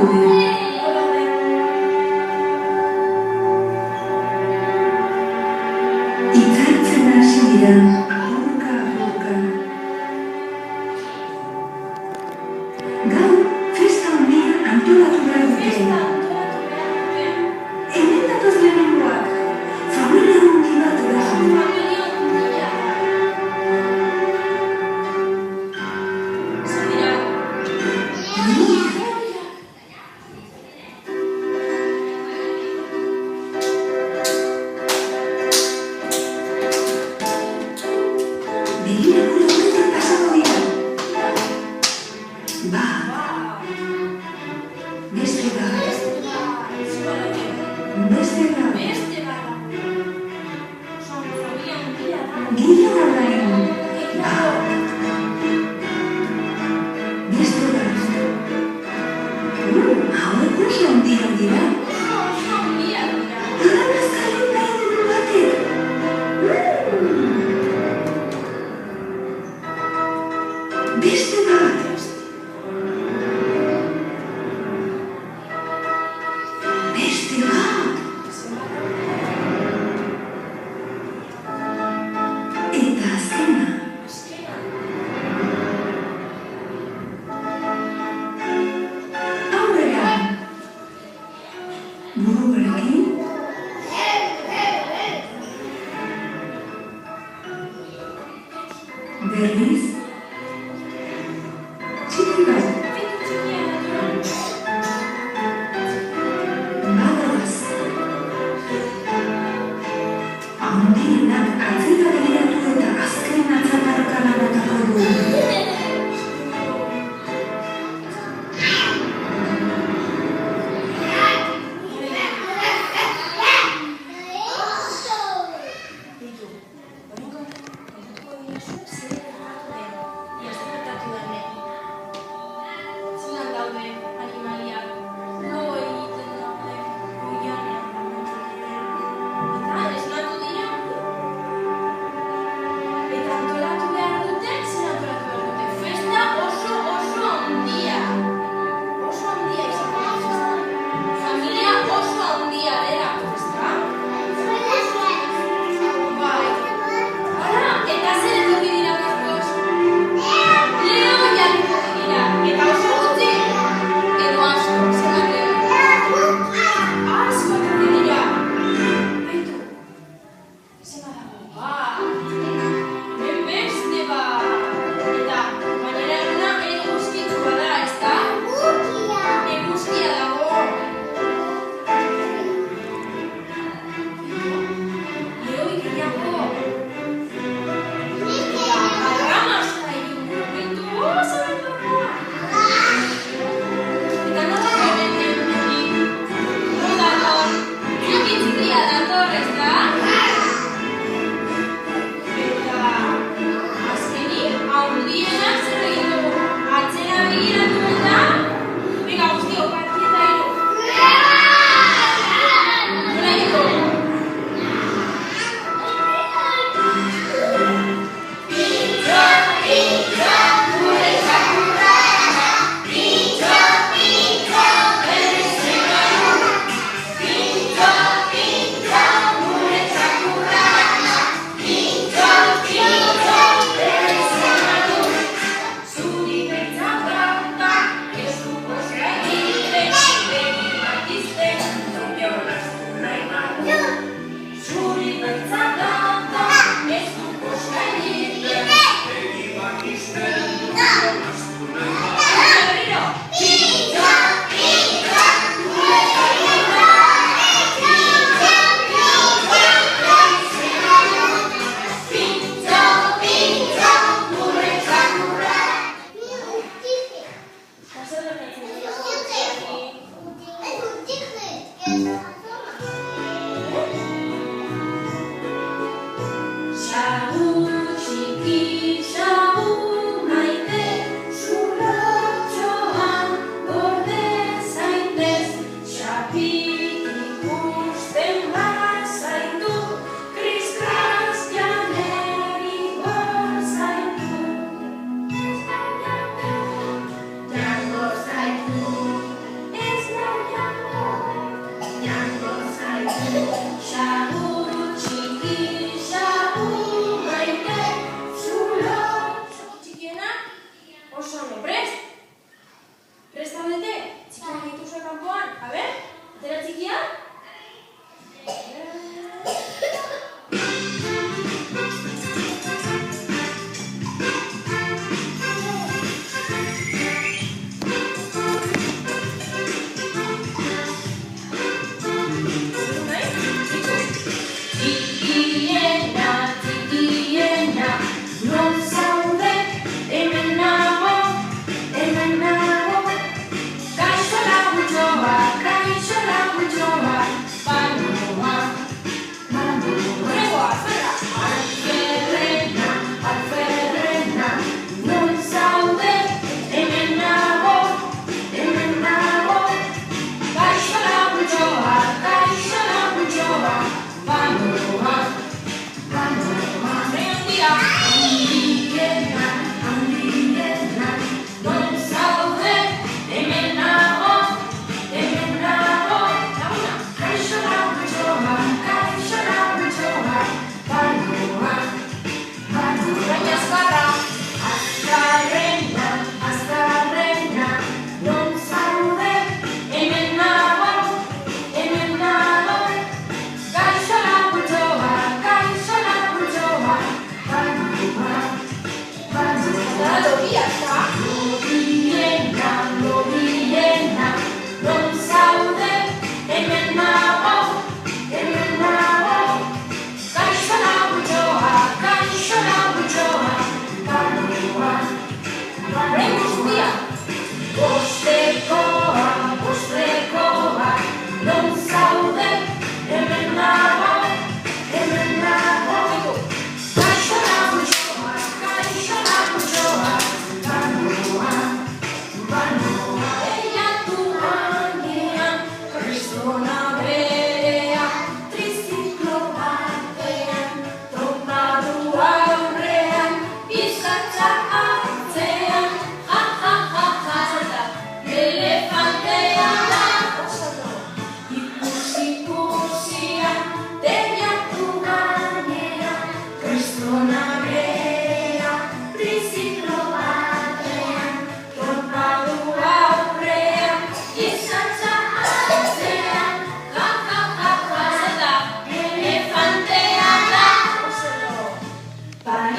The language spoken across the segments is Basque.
gaude. Itzaltzen hasi dira, apurka, apurka. Gaur, festa handia antolatu behar dute. Hemen datoz lehenengoak, familia handi bat da. Begira gure horretan pasako dira. Bat, beste bat, beste bat, gila horrein, bat, beste bat. Hauek oso handiak dira. Egan azkaren nahi dugu batek. Beste bat. Beste bat. Eta azkena. Aurrera. Buruarekin. Berriz. Txiki bat. Bagoaz. Handienak atzera begiratu eta azken atzaparkana botako du.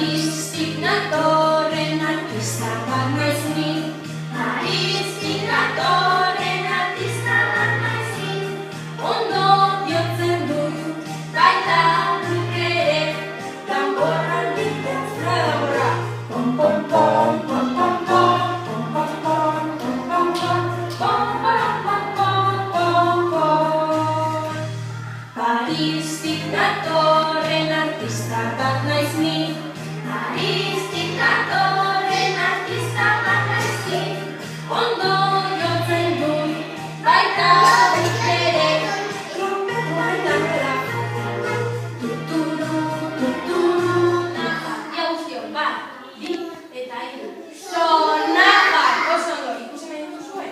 Paristik natorren artista bat naiz ni. Paristik natorren artista bat naiz ni. Ondo jotzen dut, baita dut ere, danborra egiten zera danborra. Pom pom pom pom pom pom pom pom pom pom pom pom pom pom pom pom. Paristik natorren artista bat naiz ni. Paristik natorren artista bat naiz ni. Ondo jotzen dut, baita dut ere, trompetoa eta nola. Tuturu, tuturu, naja. Ia guztion, bat, bi eta hiru. Sonaja! Oso ondo, ikusi nahi duzue?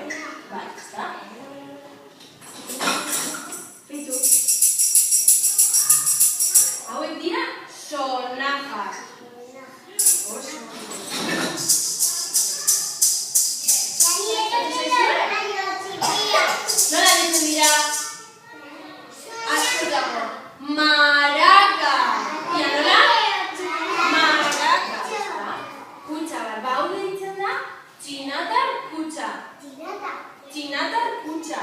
Bai, ezta? Beitu. Hauek dira sonajas. Oso ondo. Nola ditzen dira? Asko dago. Maraca! Ia nola? Maraca. Kutxa bat, ba hau ditzen da? Txinatar kutxa. Txinatar kutxa.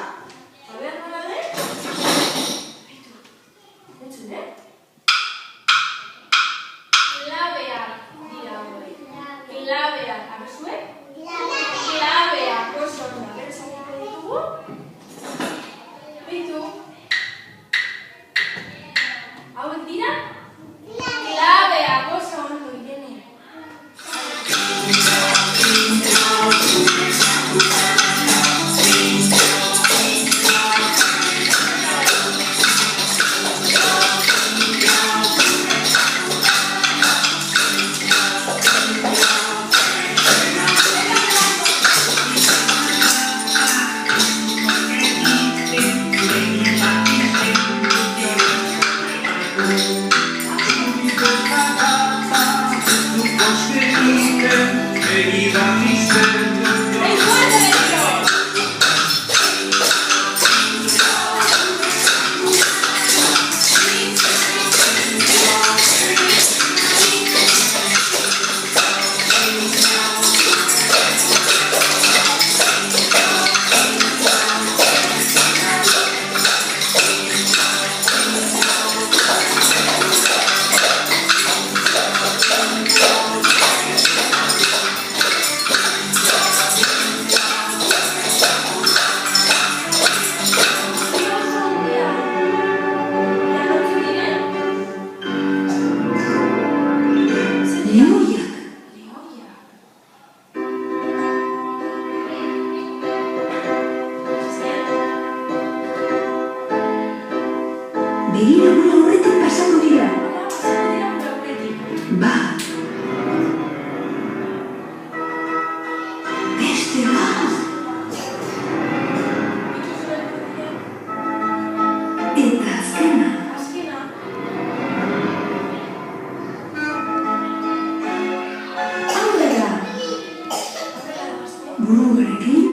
A ber, nola den? Beitu. Entzun, Klabeak dira hori. Klabeak, abezue? Klabeak, oso ondo. Gero esango ditugu? Beitu. Hauek dira? Klabeak, oso ondo, Irene. Begira gure horretik pasako dira. Pasako dira gure aurretik. Ba,